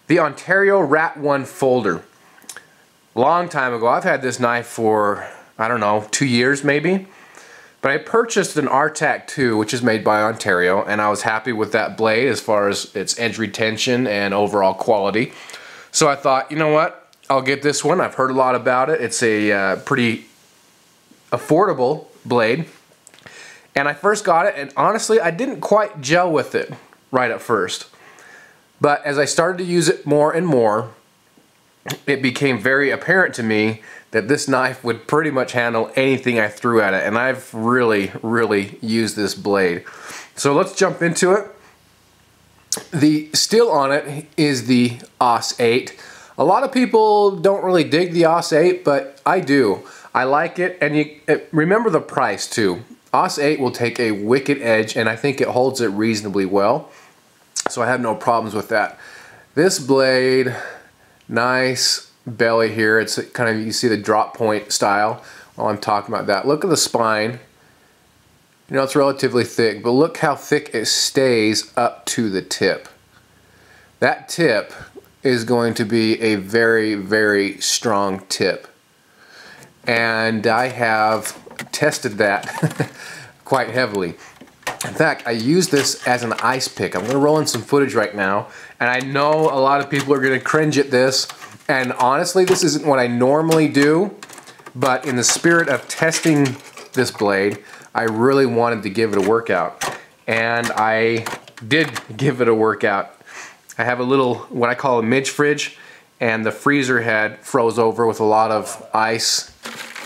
the Ontario Rat 1 folder. Long time ago, I've had this knife for, I don't know, 2 years maybe. But I purchased an RTAC 2, which is made by Ontario, and I was happy with that blade as far as its edge retention and overall quality. So I thought, you know what, I'll get this one. I've heard a lot about it. It's a pretty affordable blade. And I first got it, and honestly, I didn't quite gel with it right at first. But as I started to use it more and more, it became very apparent to me that this knife would pretty much handle anything I threw at it, and I've really used this blade. So let's jump into it. The steel on it is the AUS 8. A lot of people don't really dig the AUS 8, but I do. I like it, and remember the price too. AUS 8 will take a wicked edge, and I think it holds it reasonably well. So I have no problems with that. This blade, nice belly here. It's kind of, you see the drop point style while I'm talking about that. Look at the spine. You know, it's relatively thick, but look how thick it stays up to the tip. That tip is going to be a very strong tip. And I have tested that quite heavily. In fact, I use this as an ice pick. I'm going to roll in some footage right now, and I know a lot of people are going to cringe at this. And honestly, this isn't what I normally do, but in the spirit of testing this blade, I really wanted to give it a workout. And I did give it a workout. I have a little, what I call a midge fridge, and the freezer had froze over with a lot of ice,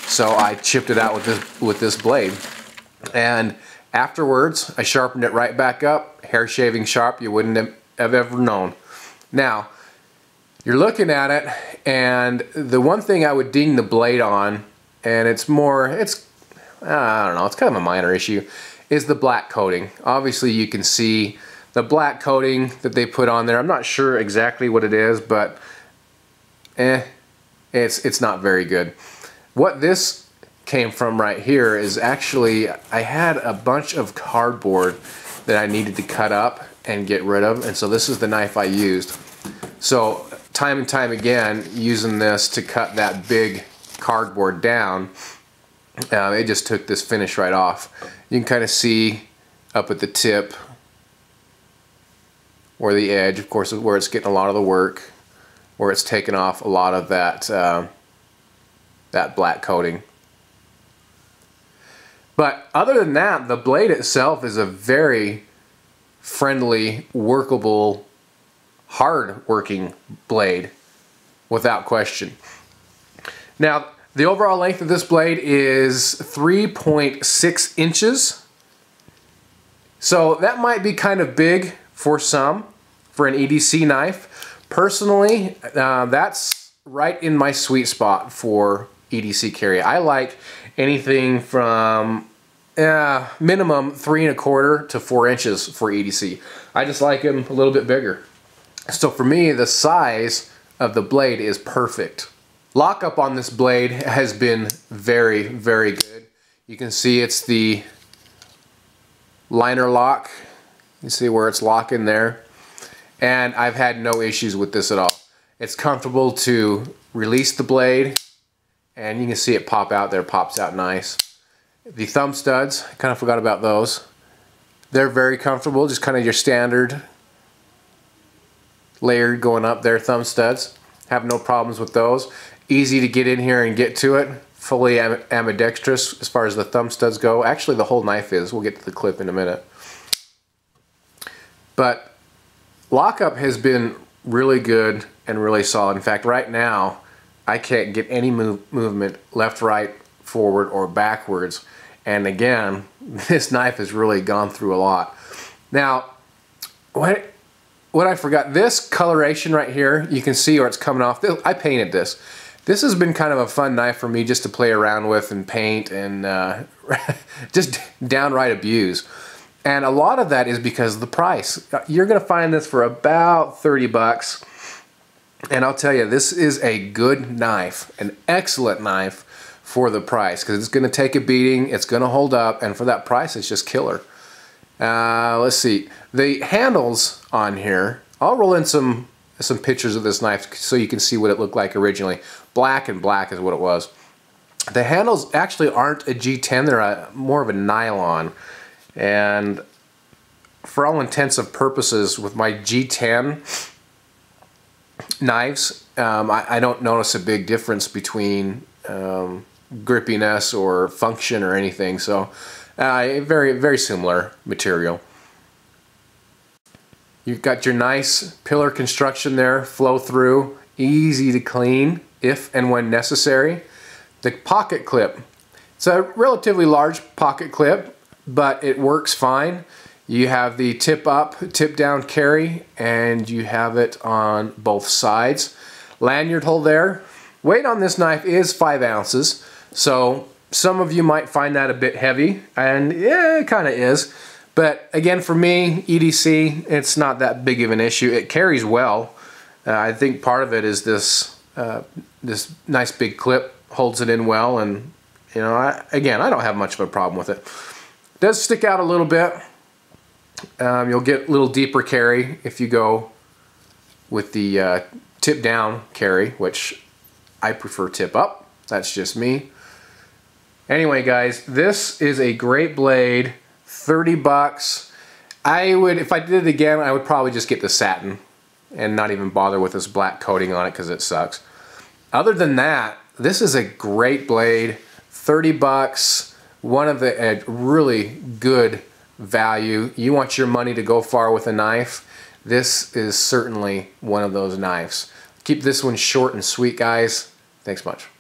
so I chipped it out with this blade. And afterwards, I sharpened it right back up, hair shaving sharp, you wouldn't have ever known. Now, you're looking at it, and the one thing I would ding the blade on, and I don't know, it's kind of a minor issue, is the black coating. Obviously you can see the black coating that they put on there. I'm not sure exactly what it is, but it's not very good. What this came from right here is actually, I had a bunch of cardboard that I needed to cut up and get rid of, and so this is the knife I used. So time and time again, using this to cut that big cardboard down, it just took this finish right off. You can kind of see up at the tip where the edge, of course, is where it's getting a lot of the work, where it's taken off a lot of that that black coating. But other than that, the blade itself is a very friendly, workable, hard-working blade, without question. Now, the overall length of this blade is 3.6 inches. So that might be kind of big for some, for an EDC knife. Personally, that's right in my sweet spot for EDC carry. I like anything from minimum 3 1/4 to 4 inches for EDC. I just like them a little bit bigger. So for me, the size of the blade is perfect. Lockup on this blade has been very good. You can see it's the liner lock. You see where it's locking there. And I've had no issues with this at all. It's comfortable to release the blade, and you can see it pop out there, pops out nice. The thumb studs, I kind of forgot about those. They're very comfortable, just kind of your standard layered going up there thumb studs. Have no problems with those. Easy to get in here and get to it. Fully ambidextrous as far as the thumb studs go. Actually, the whole knife is. We'll get to the clip in a minute. But lockup has been really good and really solid. In fact, right now, I can't get any movement left, right, forward, or backwards. And again, this knife has really gone through a lot. Now, what I forgot, this coloration right here, you can see where it's coming off. I painted this. This has been kind of a fun knife for me just to play around with and paint and just downright abuse. And a lot of that is because of the price. You're going to find this for about 30 bucks. And I'll tell you, this is a good knife, an excellent knife for the price, because it's going to take a beating, it's going to hold up, and for that price, it's just killer. Let's see. The handles on here, I'll roll in some some pictures of this knife so you can see what it looked like originally. Black and black is what it was. The handles actually aren't a G10, they're more of a nylon. And for all intents and purposes, with my G10 knives, I don't notice a big difference between grippiness or function or anything. So very, very similar material. You've got your nice pillar construction there, flow through, easy to clean if and when necessary. The pocket clip, it's a relatively large pocket clip, but it works fine. You have the tip up, tip down carry, and you have it on both sides. Lanyard hole there. Weight on this knife is 5 ounces, so some of you might find that a bit heavy, and yeah, it kind of is. But again, for me, EDC, it's not that big of an issue. It carries well. I think part of it is this this nice big clip holds it in well, and you know, again, I don't have much of a problem with it. It does stick out a little bit. You'll get a little deeper carry if you go with the tip down carry, which I prefer tip up. That's just me. Anyway, guys, this is a great blade. 30 bucks. I would, if I did it again, I would probably just get the satin and not even bother with this black coating on it because it sucks. Other than that, this is a great blade. 30 bucks. One of the really good value. You want your money to go far with a knife. This is certainly one of those knives. Keep this one short and sweet, guys. Thanks much.